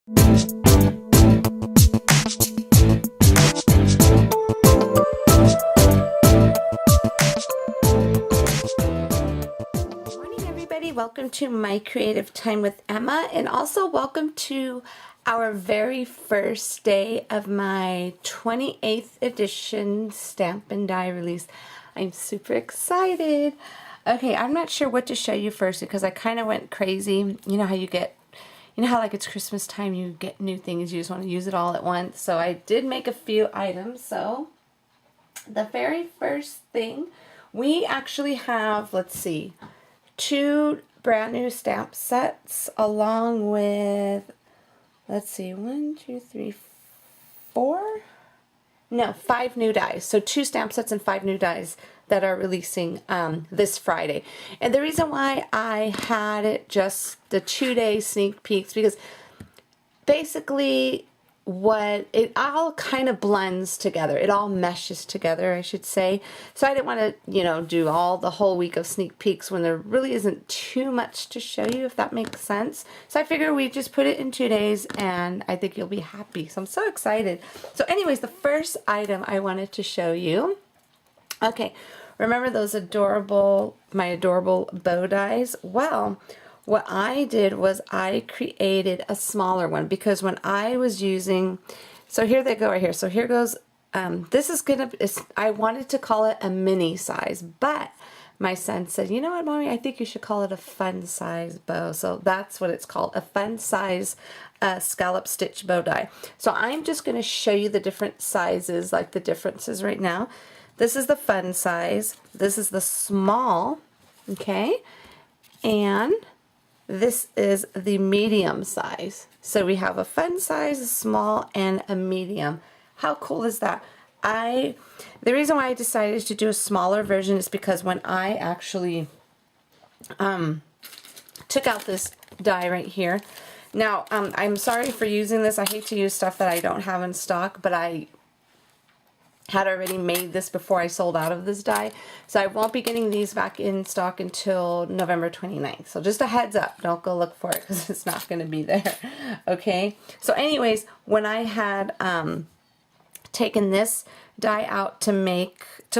Morning everybody, welcome to My Creative Time with Emma, and also welcome to our very first day of my 28th edition stamp and die release. I'm super excited. Okay, I'm not sure what to show you first because I kind of went crazy. You know how you get, you know how like it's Christmas time, you get new things, you just want to use it all at once. So I did make a few items. So the very first thing, we actually have, let's see, 2 brand new stamp sets along with, let's see, 1, 2, 3, 4, no, 5 new dies. So 2 stamp sets and 5 new dies that are releasing this Friday. And the reason why I had it just the 2-day sneak peeks, because basically it all kind of blends together. It all meshes together, I should say. So I didn't want to, you know, do all the whole week of sneak peeks when there really isn't too much to show you, if that makes sense. So I figured we just put it in 2 days and I think you'll be happy. So I'm so excited. So anyways, the first item I wanted to show you. Okay, remember those adorable, my adorable bow dies? Well, what I did was I created a smaller one because when I was using, so here they go right here. So here goes, this is I wanted to call it a mini size, but my son said, you know what, Mommy, I think you should call it a fun size bow. So that's what it's called, a fun size scallop stitch bow die. So I'm just going to show you the different sizes, like the differences right now. This is the fun size. This is the small, okay? And this is the medium size. So we have a fun size, a small, and a medium. How cool is that? The reason why I decided to do a smaller version is because when I actually took out this die right here. Now, I'm sorry for using this. I hate to use stuff that I don't have in stock, but I had already made this before I sold out of this die. So I won't be getting these back in stock until November 29th. So just a heads up, don't go look for it because it's not going to be there. Okay. So anyways, when I had taken this die out to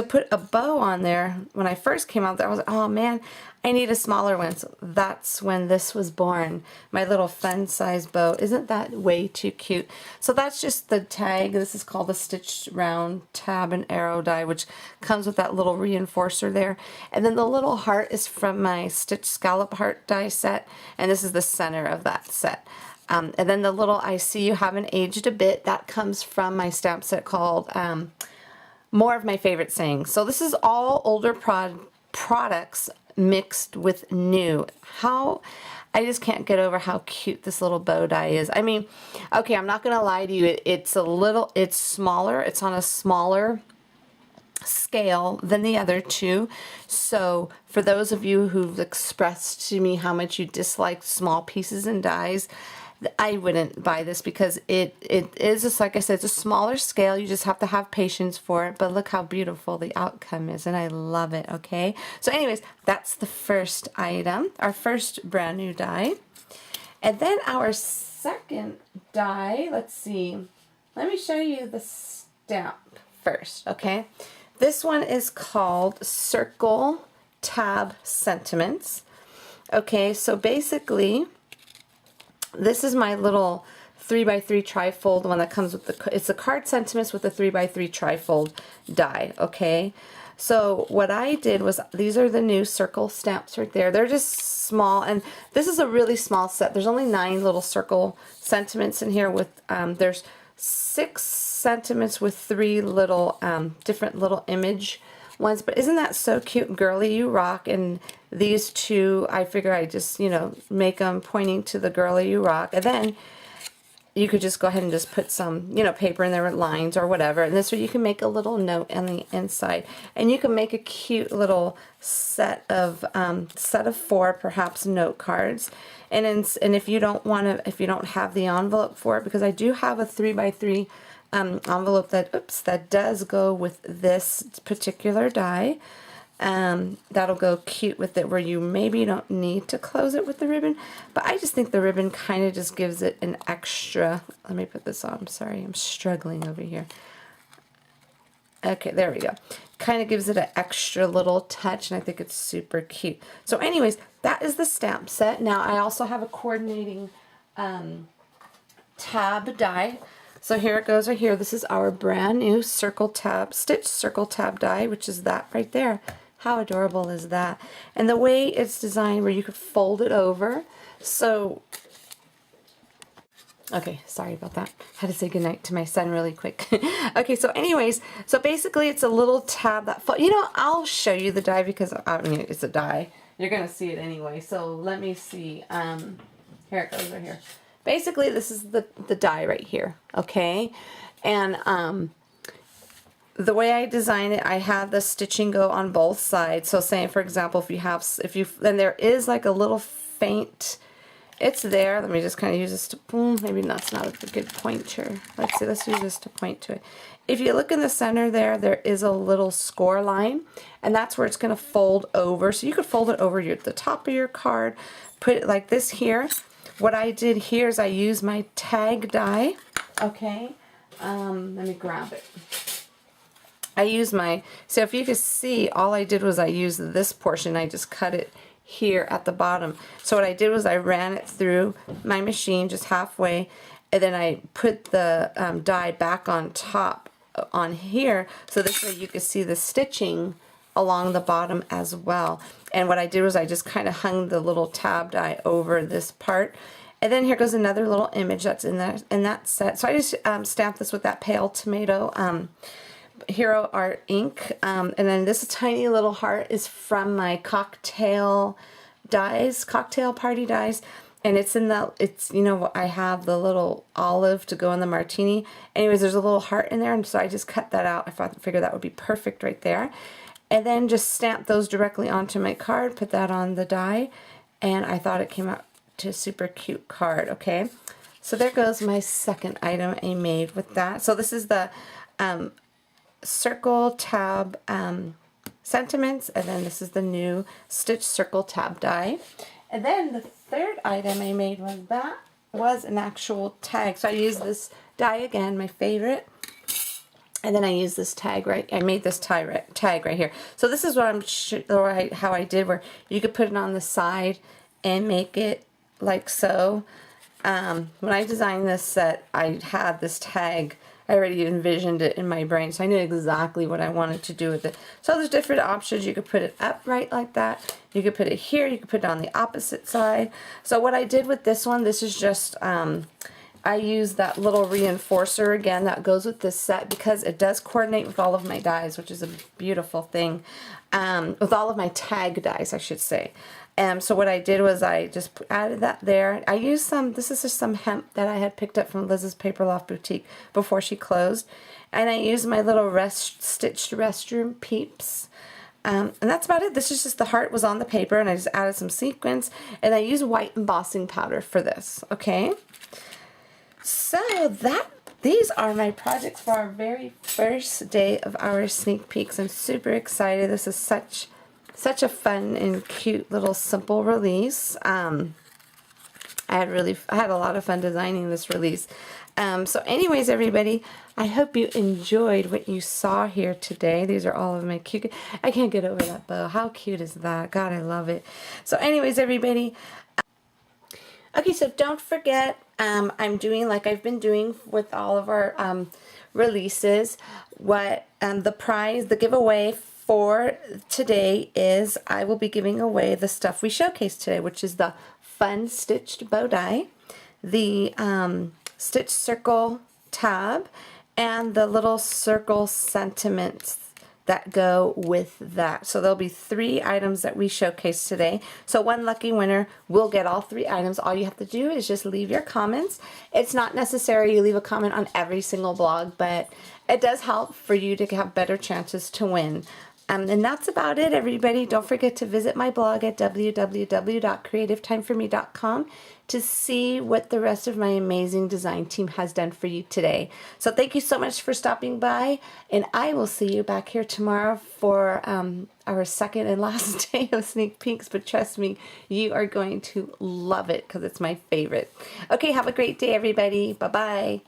put a bow on there, when I first came out there, I was like, oh man, I need a smaller one. So that's when this was born, my little fun size bow. Isn't that way too cute? So that's just the tag. This is called the stitched round tab and arrow die, which comes with that little reinforcer there. And then the little heart is from my stitched scallop heart die set, and this is the center of that set. And then the little I see you haven't aged a bit, that comes from my stamp set called More of My Favorite Sayings. So this is all older products mixed with new. I just can't get over how cute this little bow die is. I mean, okay, I'm not gonna lie to you, it's smaller, it's on a smaller scale than the other two. So for those of you who've expressed to me how much you dislike small pieces and dies, I wouldn't buy this because it is just, like I said, it's a smaller scale. You just have to have patience for it. But look how beautiful the outcome is, and I love it. Okay, so anyways, that's the first item, our first brand new die. And then our second die, let's see, let me show you the stamp first. Okay, this one is called Circle Tab Sentiments. Okay, so basically this is my little 3x3 trifold, the one that comes with it's the card sentiments with the 3x3 trifold die. Okay, so what I did was, these are the new circle stamps right there. They're just small, and this is a really small set. There's only 9 little circle sentiments in here with there's 6 sentiments with 3 little different little image ones. But isn't that so cute? Girly You Rock. And these two, I figure I just, you know, make them pointing to the Girly You Rock. And then you could just go ahead and just put some, you know, paper in there with lines or whatever. And this way you can make a little note on the inside. And you can make a cute little set of 4 perhaps note cards. And if you don't want to, if you don't have the envelope for it, because I do have a 3x3 envelope that does go with this particular die. That'll go cute with it, where you maybe don't need to close it with the ribbon, but I just think the ribbon kind of just gives it an extra. Let me put this on. I'm sorry, I'm struggling over here. Okay, there we go. Kind of gives it an extra little touch, and I think it's super cute. So anyways, that is the stamp set. Now I also have a coordinating tab die. So here it goes right here. This is our brand new circle tab, stitch circle tab die, which is that right there. How adorable is that? And the way it's designed, where you could fold it over. So, okay, sorry about that. I had to say goodnight to my son really quick. Okay, so anyways, so basically it's a little tab that, you know, I'll show you the die because, I mean, it's a die. You're going to see it anyway. So let me see. Here it goes right here. Basically, this is the die right here, okay? And the way I design it, I have the stitching go on both sides. So say, for example, then there is like a little faint, it's there. Let me just kind of use this to, maybe that's not a good pointer. Let's see, let's use this to point to it. If you look in the center there is a little score line, and that's where it's going to fold over. So you could fold it over the top of your card, put it like this here. What I did here is I used my tag die, okay? Let me grab it. I used so if you can see, all I did was I used this portion, I just cut it here at the bottom. So what I did was I ran it through my machine just halfway, and then I put the die back on top on here, so this way you can see the stitching along the bottom as well. And what I did was I just kind of hung the little tab die over this part. And then here goes another little image that's in that set. So I just stamped this with that pale tomato Hero Art ink. And then this tiny little heart is from my cocktail party dies. And it's you know, I have the little olive to go in the martini. Anyways, there's a little heart in there, and so I just cut that out. I figured that would be perfect right there. And then just stamp those directly onto my card, put that on the die, and I thought it came out to a super cute card, okay? So there goes my second item I made with that. So this is the circle tab sentiments, and then this is the new stitch circle tab die. And then the third item I made was an actual tag. So I used this die again, my favorite. And then I used this tag I made this tag right here. So this is what how I did, where you could put it on the side and make it like so. When I designed this set, I had this tag. I already envisioned it in my brain, so I knew exactly what I wanted to do with it. So there's different options. You could put it upright like that. You could put it here. You could put it on the opposite side. So what I did with this one, this is just I use that little reinforcer again that goes with this set, because it does coordinate with all of my dies, which is a beautiful thing. With all of my tag dies, I should say. So what I did was I just added that there. I used this is just some hemp that I had picked up from Liz's Paper Loft Boutique before she closed. And I used my little stitched restroom peeps. And that's about it. This is just the heart was on the paper, and I just added some sequins. And I used white embossing powder for this, okay? So these are my projects for our very first day of our sneak peeks. I'm super excited. This is such a fun and cute little simple release. I had a lot of fun designing this release. So anyways, everybody, I hope you enjoyed what you saw here today. These are all of my cute, I can't get over that bow. How cute is that? God, I love it. So anyways, everybody, okay, so don't forget, I'm doing like I've been doing with all of our releases. What the giveaway for today is I will be giving away the stuff we showcased today, which is the fun stitched bow die, the stitch circle tab, and the little circle sentiments that go with that. So there'll be 3 items that we showcased today. So one lucky winner will get all 3 items. All you have to do is just leave your comments. It's not necessary you leave a comment on every single blog, but it does help for you to have better chances to win. And that's about it, everybody. Don't forget to visit my blog at www.creativetimeforme.com to see what the rest of my amazing design team has done for you today. So thank you so much for stopping by, and I will see you back here tomorrow for our second and last day of sneak peeks. But trust me, you are going to love it because it's my favorite. Okay, have a great day, everybody. Bye-bye.